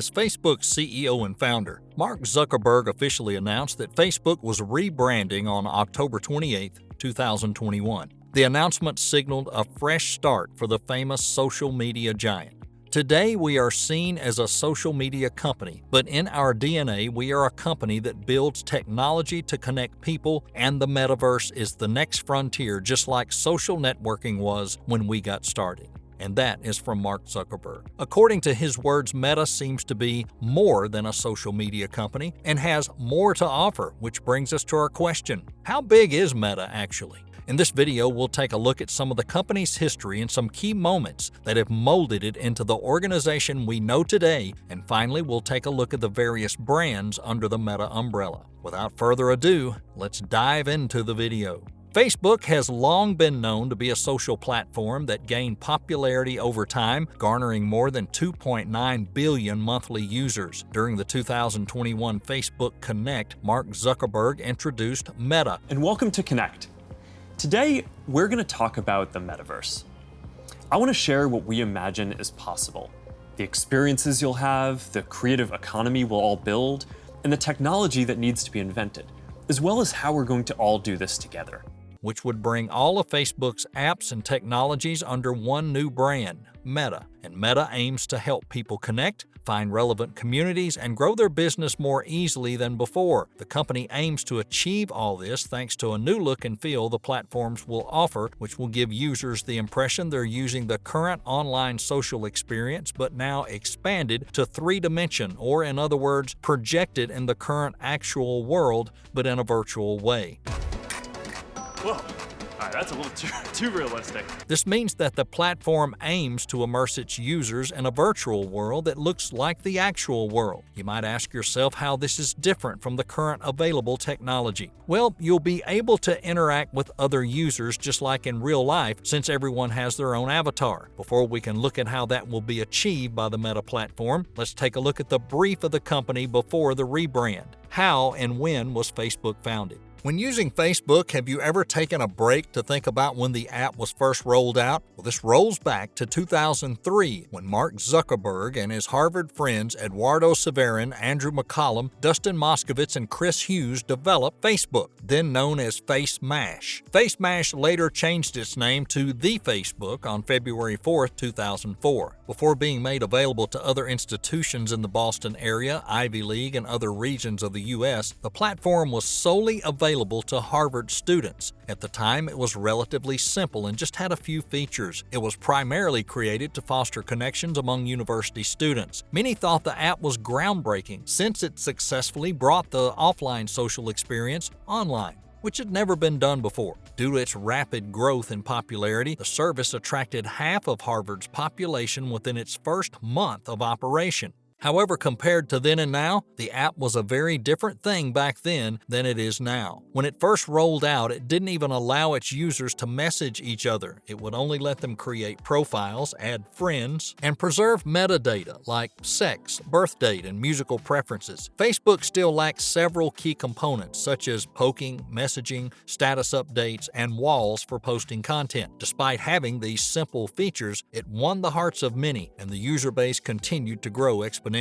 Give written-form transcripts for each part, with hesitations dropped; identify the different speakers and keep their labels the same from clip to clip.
Speaker 1: As Facebook's CEO and founder, Mark Zuckerberg officially announced that Facebook was rebranding on October 28, 2021. The announcement signaled a fresh start for the famous social media giant. Today, we are seen as a social media company, but in our DNA, we are a company that builds technology to connect people, and the metaverse is the next frontier, just like social networking was when we got started. And that is from Mark Zuckerberg. According to his words, Meta seems to be more than a social media company and has more to offer, which brings us to our question: how big is Meta actually? In this video, we'll take a look at some of the company's history and some key moments that have molded it into the organization we know today, and finally, we'll take a look at the various brands under the Meta umbrella. Without further ado, let's dive into the video. Facebook has long been known to be a social platform that gained popularity over time, garnering more than 2.9 billion monthly users. During the 2021 Facebook Connect, Mark Zuckerberg introduced Meta.
Speaker 2: And welcome to Connect. Today, we're going to talk about the metaverse. I want to share what we imagine is possible, the experiences you'll have, the creative economy we'll all build, and the technology that needs to be invented, as well as how we're going to all do this together.
Speaker 1: Which would bring all of Facebook's apps and technologies under one new brand, Meta. And Meta aims to help people connect, find relevant communities, and grow their business more easily than before. The company aims to achieve all this thanks to a new look and feel the platforms will offer, which will give users the impression they're using the current online social experience, but now expanded to three-dimension, or in other words, projected in the current actual world, but in a virtual way.
Speaker 2: Whoa, that's a little too realistic.
Speaker 1: This means that the platform aims to immerse its users in a virtual world that looks like the actual world. You might ask yourself how this is different from the current available technology. Well, you'll be able to interact with other users just like in real life, since everyone has their own avatar. Before we can look at how that will be achieved by the Meta platform, let's take a look at the brief of the company before the rebrand. How and when was Facebook founded? When using Facebook, have you ever taken a break to think about when the app was first rolled out? Well, this rolls back to 2003, when Mark Zuckerberg and his Harvard friends Eduardo Severin, Andrew McCollum, Dustin Moskovitz, and Chris Hughes developed Facebook, then known as FaceMash. FaceMash later changed its name to The Facebook on February 4, 2004. Before being made available to other institutions in the Boston area, Ivy League, and other regions of the U.S., the platform was solely available to Harvard students. At the time, it was relatively simple and just had a few features. It was primarily created to foster connections among university students. Many thought the app was groundbreaking since it successfully brought the offline social experience online, which had never been done before. Due to its rapid growth in popularity, the service attracted half of Harvard's population within its first month of operation. However, compared to then and now, the app was a very different thing back then than it is now. When it first rolled out, it didn't even allow its users to message each other. It would only let them create profiles, add friends, and preserve metadata like sex, birth date, and musical preferences. Facebook still lacks several key components such as poking, messaging, status updates, and walls for posting content. Despite having these simple features, it won the hearts of many, and the user base continued to grow exponentially.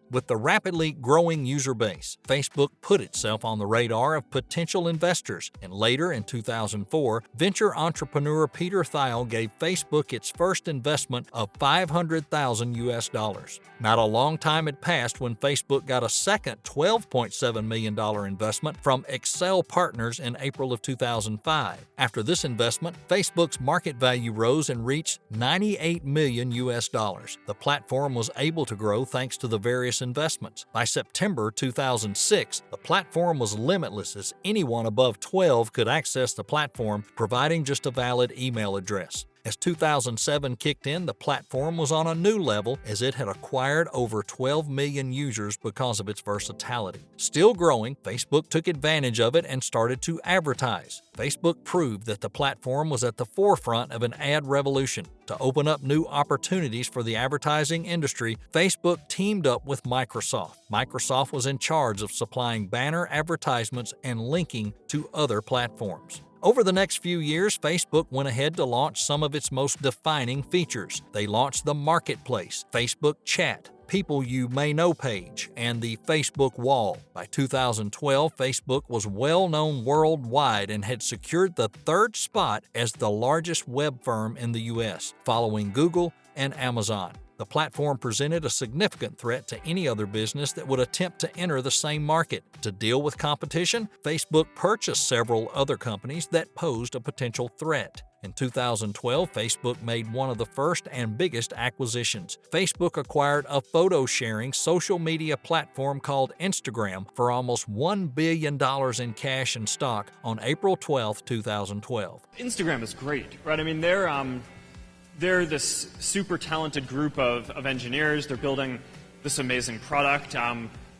Speaker 1: With the rapidly growing user base, Facebook put itself on the radar of potential investors, and later in 2004, venture entrepreneur Peter Thiel gave Facebook its first investment of $500,000. Not a long time had passed when Facebook got a second $12.7 million investment from Excel Partners in April of 2005. After this investment, Facebook's market value rose and reached $98 million. The platform was able to grow thanks to the various investments. By September 2006, the platform was limitless as anyone above 12 could access the platform, providing just a valid email address. As 2007 kicked in, the platform was on a new level as it had acquired over 12 million users because of its versatility. Still growing, Facebook took advantage of it and started to advertise. Facebook proved that the platform was at the forefront of an ad revolution. To open up new opportunities for the advertising industry, Facebook teamed up with Microsoft. Microsoft was in charge of supplying banner advertisements and linking to other platforms. Over the next few years, Facebook went ahead to launch some of its most defining features. They launched the Marketplace, Facebook Chat, People You May Know page and the Facebook wall. By 2012, Facebook was well known worldwide and had secured the third spot as the largest web firm in the U.S., following Google and Amazon. The platform presented a significant threat to any other business that would attempt to enter the same market. To deal with competition, Facebook purchased several other companies that posed a potential threat. In 2012, Facebook made one of the first and biggest acquisitions. Facebook acquired a photo-sharing social media platform called Instagram for almost $1 billion in cash and stock on April 12, 2012.
Speaker 3: Instagram is great, right? I mean, they're this super talented group of engineers. They're building this amazing product.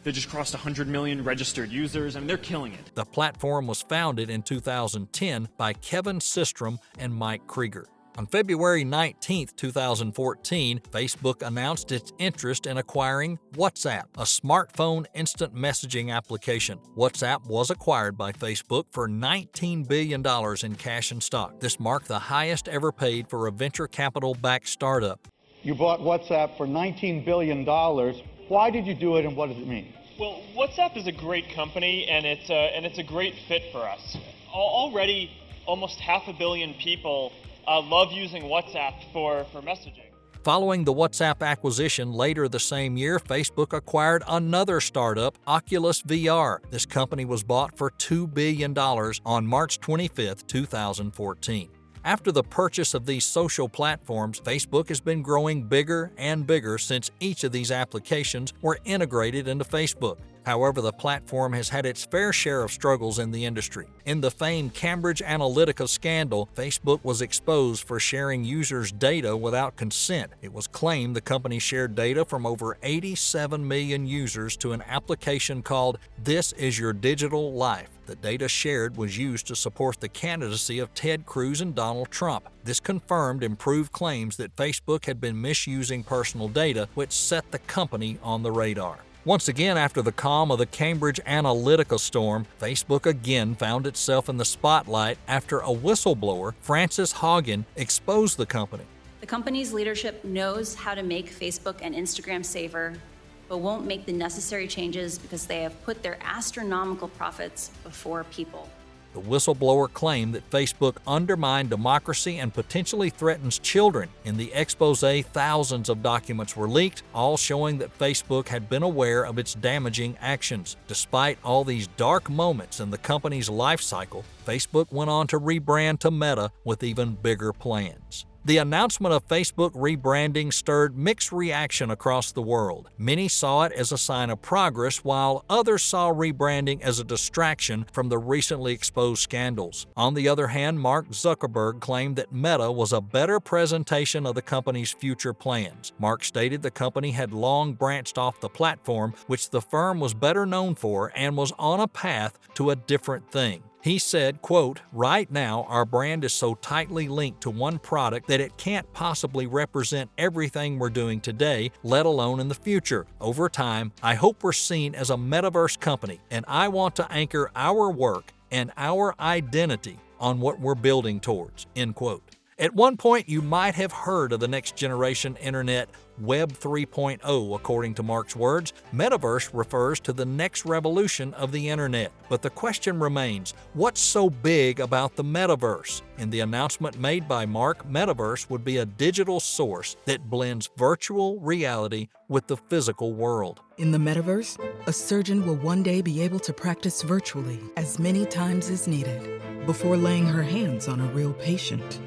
Speaker 3: They just crossed 100 million registered users. I mean, they're killing it.
Speaker 1: The platform was founded in 2010 by Kevin Systrom and Mike Krieger. On February 19, 2014, Facebook announced its interest in acquiring WhatsApp, a smartphone instant messaging application. WhatsApp was acquired by Facebook for $19 billion in cash and stock. This marked the highest ever paid for a venture capital-backed startup.
Speaker 4: You bought WhatsApp for $19 billion. Why did you do it, and what does it mean?
Speaker 5: Well, WhatsApp is a great company, and it's a great fit for us. Already, almost 500 million people love using WhatsApp for messaging.
Speaker 1: Following the WhatsApp acquisition later the same year, Facebook acquired another startup, Oculus VR. This company was bought for $2 billion on March 25, 2014. After the purchase of these social platforms, Facebook has been growing bigger and bigger since each of these applications were integrated into Facebook. However, the platform has had its fair share of struggles in the industry. In the famed Cambridge Analytica scandal, Facebook was exposed for sharing users' data without consent. It was claimed the company shared data from over 87 million users to an application called This Is Your Digital Life. The data shared was used to support the candidacy of Ted Cruz and Donald Trump. This confirmed improved claims that Facebook had been misusing personal data, which set the company on the radar. Once again, after the calm of the Cambridge Analytica storm, Facebook again found itself in the spotlight after a whistleblower, Frances Haugen, exposed the company.
Speaker 6: The company's leadership knows how to make Facebook and Instagram safer, but won't make the necessary changes because they have put their astronomical profits before people.
Speaker 1: The whistleblower claimed that Facebook undermined democracy and potentially threatens children. In the expose, thousands of documents were leaked, all showing that Facebook had been aware of its damaging actions. Despite all these dark moments in the company's life cycle, Facebook went on to rebrand to Meta with even bigger plans. The announcement of Facebook rebranding stirred mixed reaction across the world. Many saw it as a sign of progress, while others saw rebranding as a distraction from the recently exposed scandals. On the other hand, Mark Zuckerberg claimed that Meta was a better presentation of the company's future plans. Mark stated the company had long branched off the platform, which the firm was better known for, and was on a path to a different thing. He said, quote, "Right now, our brand is so tightly linked to one product that it can't possibly represent everything we're doing today, let alone in the future. Over time, I hope we're seen as a metaverse company, and I want to anchor our work and our identity on what we're building towards," end quote. At one point, you might have heard of the next generation internet, Web 3.0, according to Mark's words. Metaverse refers to the next revolution of the internet. But the question remains, what's so big about the metaverse? In the announcement made by Mark, Metaverse would be a digital source that blends virtual reality with the physical world.
Speaker 7: In the metaverse, a surgeon will one day be able to practice virtually as many times as needed before laying her hands on a real patient.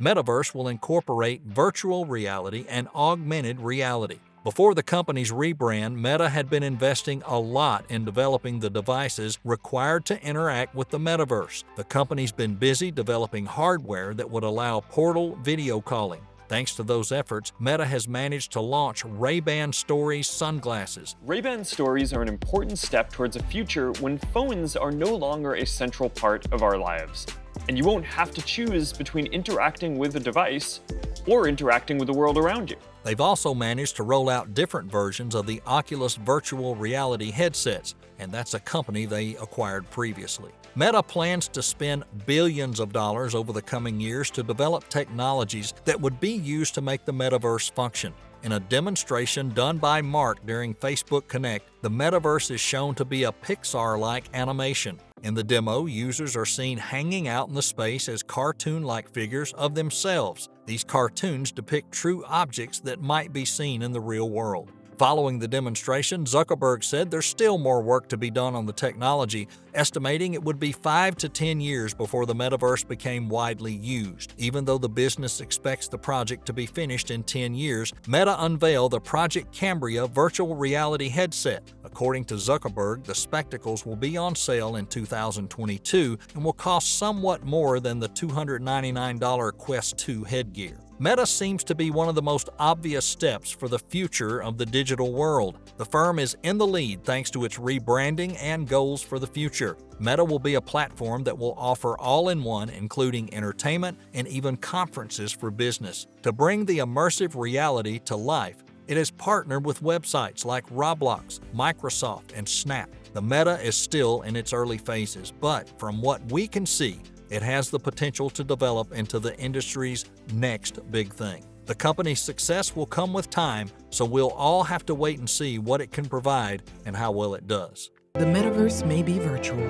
Speaker 1: Metaverse will incorporate virtual reality and augmented reality. Before the company's rebrand, Meta had been investing a lot in developing the devices required to interact with the metaverse. The company's been busy developing hardware that would allow portal video calling. Thanks to those efforts, Meta has managed to launch Ray-Ban Stories sunglasses.
Speaker 2: Ray-Ban Stories are an important step towards a future when phones are no longer a central part of our lives. And you won't have to choose between interacting with a device or interacting with the world around you.
Speaker 1: They've also managed to roll out different versions of the Oculus virtual reality headsets, and that's a company they acquired previously. Meta plans to spend billions of dollars over the coming years to develop technologies that would be used to make the metaverse function. In a demonstration done by Mark during Facebook Connect, the metaverse is shown to be a Pixar-like animation. In the demo, users are seen hanging out in the space as cartoon-like figures of themselves. These cartoons depict true objects that might be seen in the real world. Following the demonstration, Zuckerberg said there's still more work to be done on the technology, estimating it would be 5 to 10 years before the metaverse became widely used. Even though the business expects the project to be finished in 10 years, Meta unveiled the Project Cambria virtual reality headset. According to Zuckerberg, the spectacles will be on sale in 2022 and will cost somewhat more than the $299 Quest 2 headgear. Meta seems to be one of the most obvious steps for the future of the digital world. The firm is in the lead thanks to its rebranding and goals for the future. Meta will be a platform that will offer all-in-one, including entertainment and even conferences for business. To bring the immersive reality to life, it has partnered with websites like Roblox, Microsoft, and Snap. The Meta is still in its early phases, but from what we can see, it has the potential to develop into the industry's next big thing. The company's success will come with time, so we'll all have to wait and see what it can provide and how well it does.
Speaker 7: The metaverse may be virtual,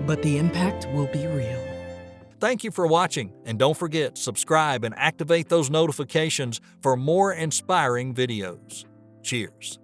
Speaker 7: but the impact will be real.
Speaker 1: Thank you for watching, and don't forget, subscribe and activate those notifications for more inspiring videos. Cheers.